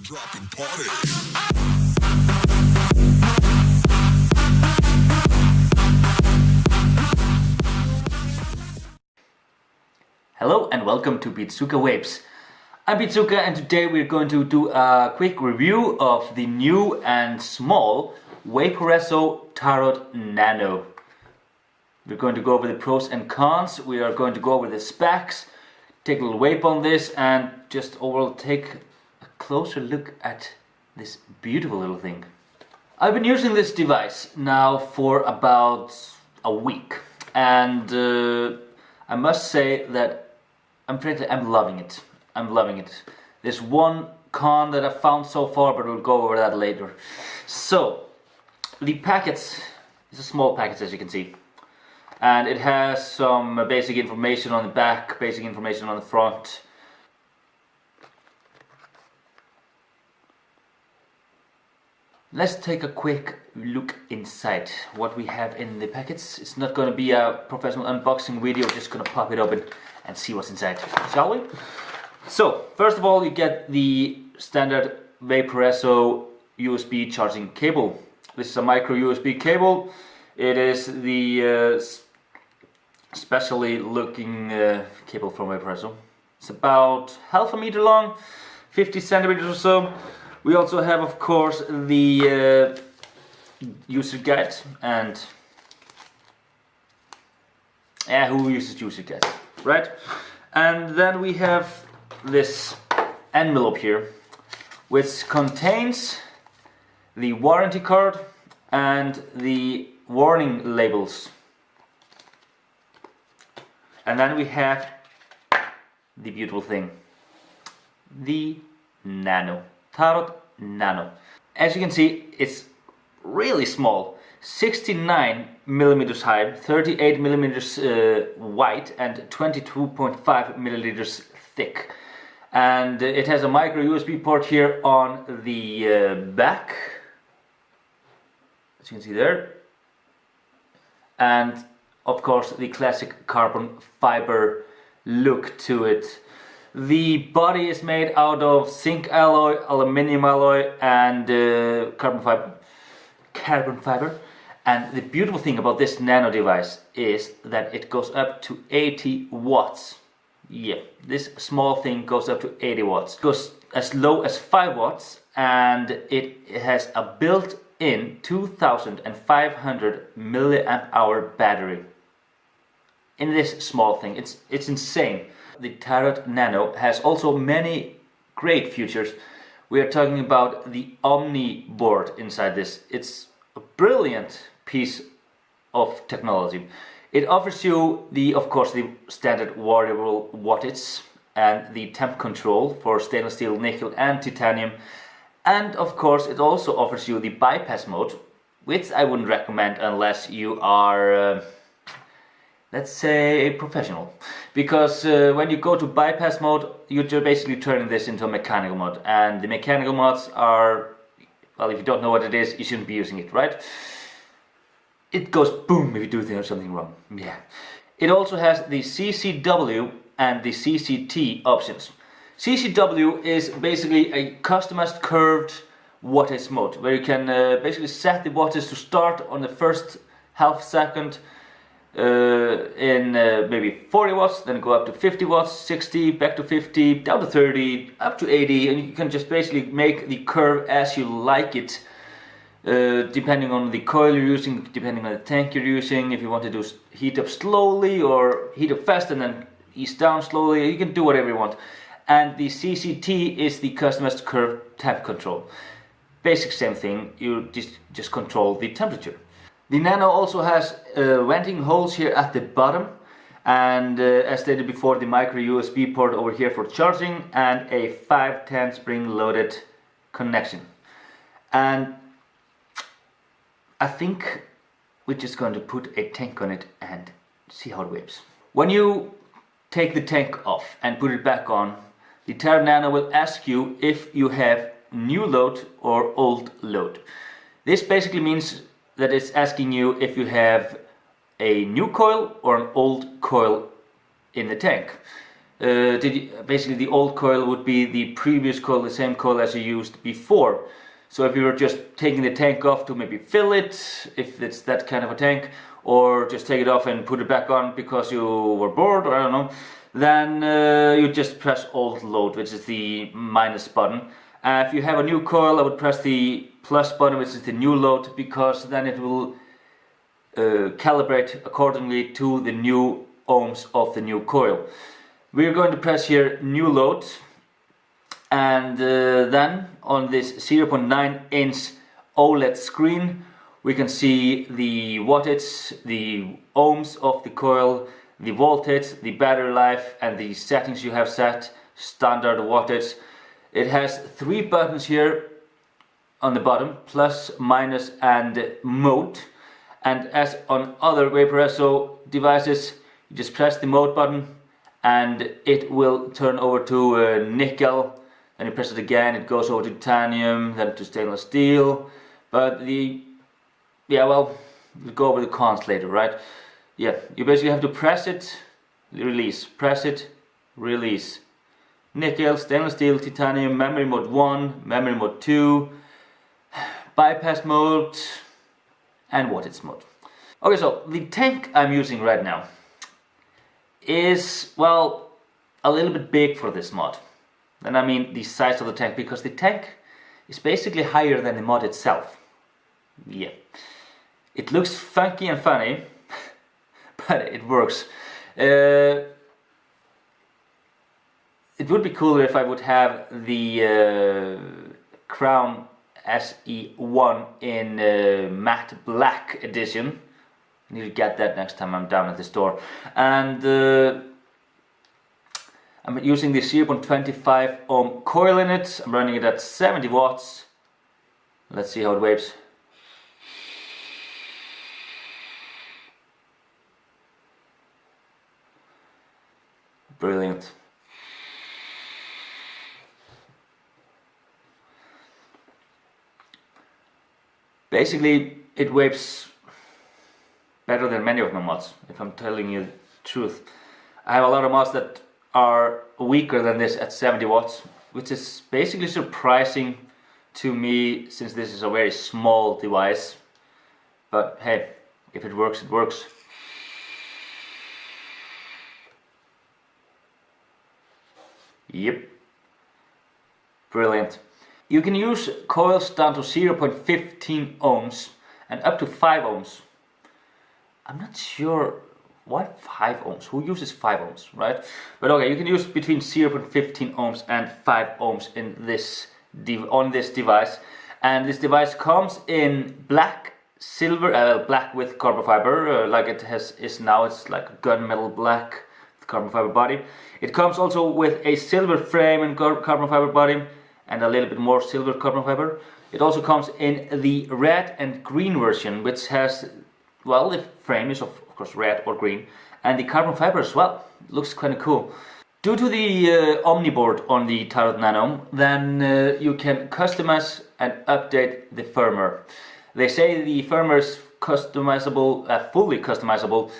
Dropping party. Hello and welcome to Beatsuka Vapes. I'm Beatsuka and today we're going to do a quick review of the new and small Vaporesso Tarot Nano. We're going to go over the pros and cons, we are going to go over the specs, take a little vape on this and just overall take a closer look at this beautiful little thing. I've been using this device now for about a week and I must say that I'm loving it. I'm loving it. There's one con that I found so far, but we'll go over that later. So, the packet is a small packet, as you can see. And it has some basic information on the back, basic information on the front. Let's take a quick look inside what we have in the packets. It's not going to be a professional unboxing video, just going to pop it open and see what's inside, shall we? So, first of all, you get the standard Vaporesso USB charging cable. This is a micro USB cable. It is the specially looking cable from Vaporesso. It's about half a meter long, 50 centimeters or so. We also have, of course, the user guide, and who uses user guide, right? And then we have this envelope here, which contains the warranty card and the warning labels. And then we have the beautiful thing, the Nano, Tarot Nano. As you can see, it's really small, 69 millimeters high, 38 millimeters wide and 22.5 milliliters thick. And it has a micro USB port here on the back, as you can see there. And of course the classic carbon fiber look to it. The body is made out of zinc alloy, aluminium alloy and carbon fiber. And the beautiful thing about this nano device is that it goes up to 80 watts. Yeah, this small thing goes up to 80 watts. It goes as low as 5 watts and it has a built-in 2500 milliamp hour battery. In this small thing, it's insane. The Tarot Nano has also many great features. We are talking about the Omni board inside this. It's a brilliant piece of technology. It offers you of course the standard variable wattage and the temp control for stainless steel, nickel and titanium. And of course it also offers you the bypass mode, which I wouldn't recommend unless you are let's say a professional, because when you go to bypass mode you're just basically turning this into a mechanical mode, and the mechanical modes are, well, if you don't know what it is, you shouldn't be using it, right? It goes boom if you do something wrong. Yeah. It also has the CCW and the CCT options. CCW is basically a customized curved wattage mode, where you can basically set the wattage to start on the first half second in maybe 40 watts, then go up to 50 watts, 60, back to 50, down to 30, up to 80, and you can just basically make the curve as you like it, depending on the coil you're using, depending on the tank you're using. If you want to do heat up slowly or heat up fast and then ease down slowly, you can do whatever you want. And the CCT is the customized curve temp control. Basic same thing, you just control the temperature. The Nano also has venting holes here at the bottom, and as stated before, the micro USB port over here for charging and a 510 spring loaded connection. And I think we're just going to put a tank on it and see how it vapes. When you take the tank off and put it back on, the Tarot Nano will ask you if you have new load or old load. This basically means that it's asking you if you have a new coil or an old coil in the tank. basically the old coil would be the previous coil, the same coil as you used before. So if you were just taking the tank off to maybe fill it, if it's that kind of a tank, or just take it off and put it back on because you were bored, or I don't know, then you just press old load, which is the minus button. If you have a new coil, I would press the plus button, which is the new load, because then it will calibrate accordingly to the new ohms of the new coil. We're going to press here new load, and then on this 0.9 inch OLED screen we can see the wattage, the ohms of the coil, the voltage, the battery life, and the settings you have set, standard wattage. It has 3 buttons here on the bottom, plus, minus, and mode. And as on other Vaporesso devices, you just press the mode button and it will turn over to nickel. Then you press it again, it goes over to titanium, then to stainless steel. But we'll go over the cons later, right? Yeah, you basically have to press it, release, press it, release. Nickel, stainless steel, titanium, memory mode 1, memory mode 2, bypass mode, and wattage mode. Okay, so the tank I'm using right now is, well, a little bit big for this mod. And I mean the size of the tank, because the tank is basically higher than the mod itself. Yeah. It looks funky and funny, but it works. It would be cooler if I would have the Crown SE1 in matte black edition. I need to get that next time I'm down at the store. And I'm using the 0.25 ohm coil in it. I'm running it at 70 watts. Let's see how it vapes. Brilliant. Basically, it vapes better than many of my mods, if I'm telling you the truth. I have a lot of mods that are weaker than this at 70 watts, which is basically surprising to me, since this is a very small device. But hey, if it works, it works. Yep. Brilliant. You can use coils down to 0.15 ohms and up to 5 ohms. I'm not sure why 5 ohms. Who uses 5 ohms, right? But okay, you can use between 0.15 ohms and 5 ohms in this on this device. And this device comes in black, silver, black with carbon fiber, like it is now. It's like gunmetal black with carbon fiber body. It comes also with a silver frame and carbon fiber body, and a little bit more silver carbon fiber. It also comes in the red and green version, which has, well, the frame is of course red or green, and the carbon fiber as well. It looks kind of cool. Due to the omniboard on the Tarot Nano, then you can customize and update the firmware. They say the firmware is customizable, fully customizable.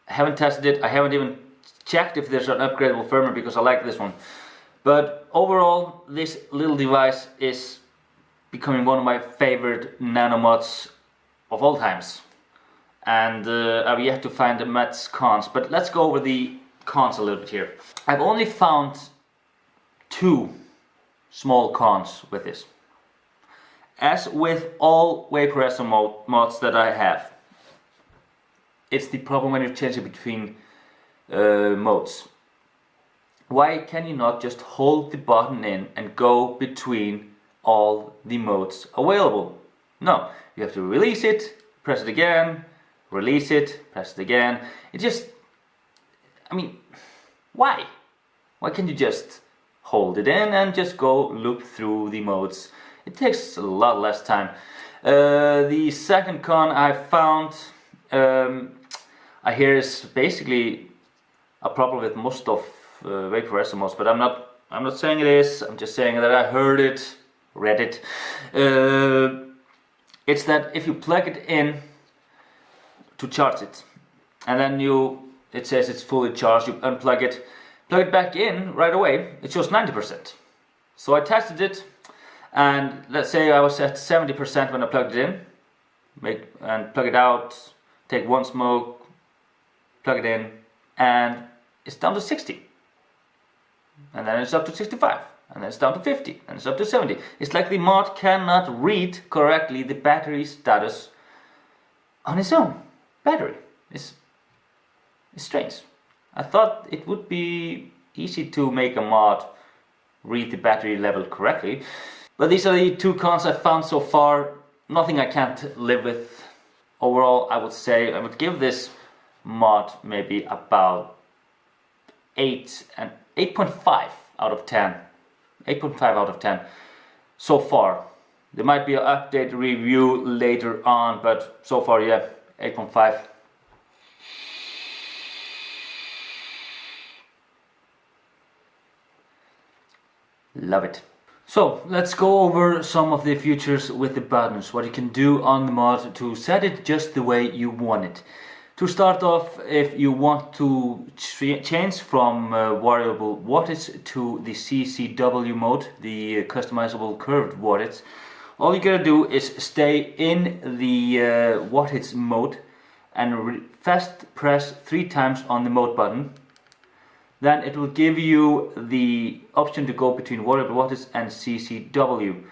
I haven't tested it. I haven't even checked if there's an upgradable firmware, because I like this one. But overall, this little device is becoming one of my favorite nano mods of all times. And I've yet to find the match cons, but let's go over the cons a little bit here. I've only found 2 small cons with this. As with all Vaporesso mods that I have, it's the problem when you change it between modes. Why can you not just hold the button in and go between all the modes available? No, you have to release it, press it again, release it, press it again. It just, I mean, why? Why can't you just hold it in and just go loop through the modes? It takes a lot less time. The second con I found, I hear is basically a problem with most of Vaporesso mods, but I'm not saying it is. I'm just saying that I heard it, read it. It's that if you plug it in to charge it, and then it says it's fully charged, you unplug it, plug it back in right away, it shows 90%. So I tested it, and let's say I was at 70% when I plugged it in, and plug it out, take one smoke, plug it in, and it's down to 60. And then it's up to 65, and then it's down to 50, and it's up to 70. It's like the mod cannot read correctly the battery status on its own battery. It's strange. I thought it would be easy to make a mod read the battery level correctly, but these are the two cons I've found so far. Nothing I can't live with. Overall, I would say I would give this mod maybe about 8.5 out of 10. 8.5 out of 10 so far. There might be an update review later on, but so far, yeah, 8.5. Love it. So let's go over some of the features with the buttons, what you can do on the mod to set it just the way you want it. To start off, if you want to change from variable wattage to the CCW mode, the customizable curved wattage, all you gotta do is stay in the wattage mode and fast press 3 times on the mode button. Then it will give you the option to go between variable wattage and CCW.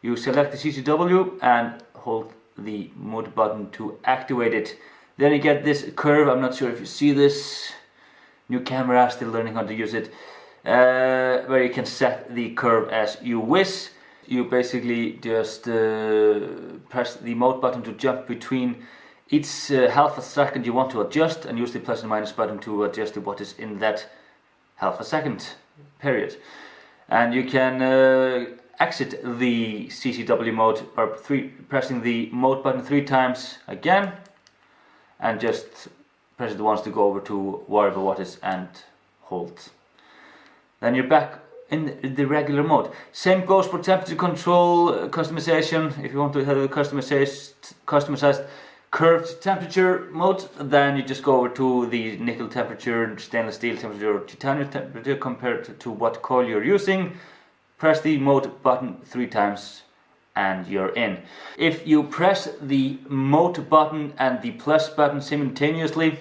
You select the CCW and hold the mode button to activate it. Then you get this curve. I'm not sure if you see this. New camera, still learning how to use it. Where you can set the curve as you wish. You basically just press the mode button to jump between each half a second you want to adjust, and use the plus and minus button to adjust the wattage in that half a second period. And you can exit the CCW mode by pressing the mode button 3 times again, and just press it once to go over to variable wattage and hold. Then you're back in the regular mode. Same goes for temperature control customization. If you want to have a customized curved temperature mode, then you just go over to the nickel temperature, stainless steel temperature, or titanium temperature compared to what coil you're using. Press the mode button 3 times and you're in. If you press the mode button and the plus button simultaneously,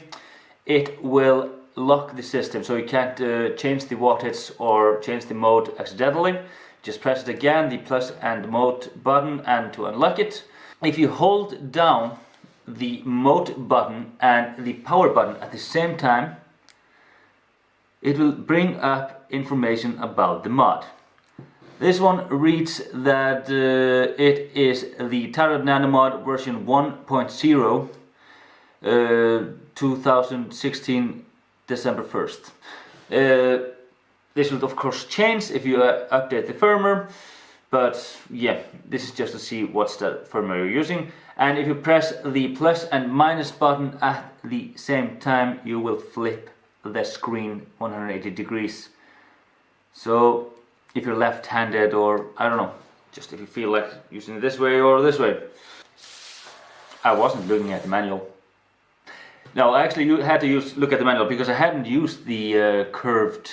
it will lock the system, so you can't change the wattage or change the mode accidentally. Just press it again, the plus and mode button, and to unlock it. If you hold down the mode button and the power button at the same time, it will bring up information about the mod. This one reads that it is the Tarot Nano mod version 1.0, 2016 December 1st. This will of course change if you update the firmware, but yeah, this is just to see what's the firmware you're using. And if you press the plus and minus button at the same time, you will flip the screen 180 degrees. So if you're left-handed, or I don't know, just if you feel like using it this way or this way. I wasn't looking at the manual. No, I actually had to look at the manual because I hadn't used the curved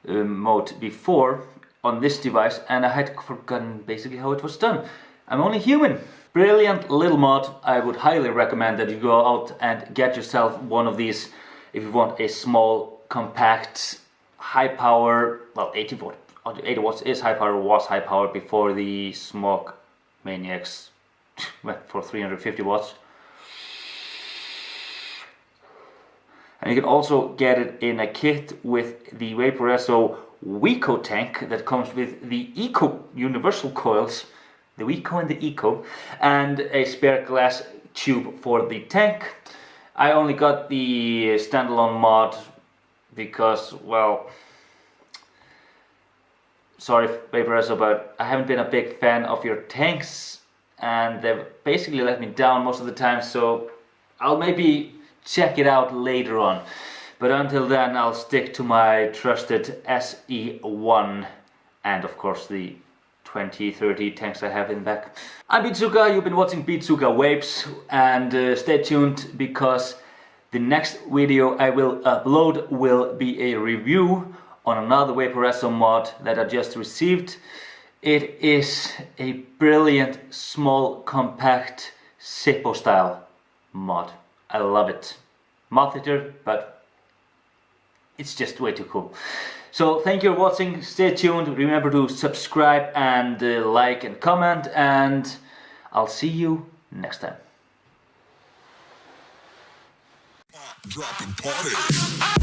mode before on this device, and I had forgotten basically how it was done. I'm only human. Brilliant little mod. I would highly recommend that you go out and get yourself one of these if you want a small, compact, high power, well, 80 watts is high power, was high power before the Smoke Maniacs went for 350 watts. And you can also get it in a kit with the Vaporesso Eco tank that comes with the Eco universal coils, the Eco and the Eco, and a spare glass tube for the tank. I only got the standalone mod because, well, sorry Vaporesso, but I haven't been a big fan of your tanks, and they've basically let me down most of the time, so I'll maybe check it out later on. But until then, I'll stick to my trusted SE1 and of course the 20-30 tanks I have in the back. I'm Beatsuka, you've been watching Beatsuka Vapes, and stay tuned because The next video I will upload will be a review on another Vaporesso mod that I just received. It is a brilliant, small, compact Zippo style mod. I love it. Mouth eater, but it's just way too cool. So thank you for watching, stay tuned, remember to subscribe and like and comment, and I'll see you next time. Dropping party.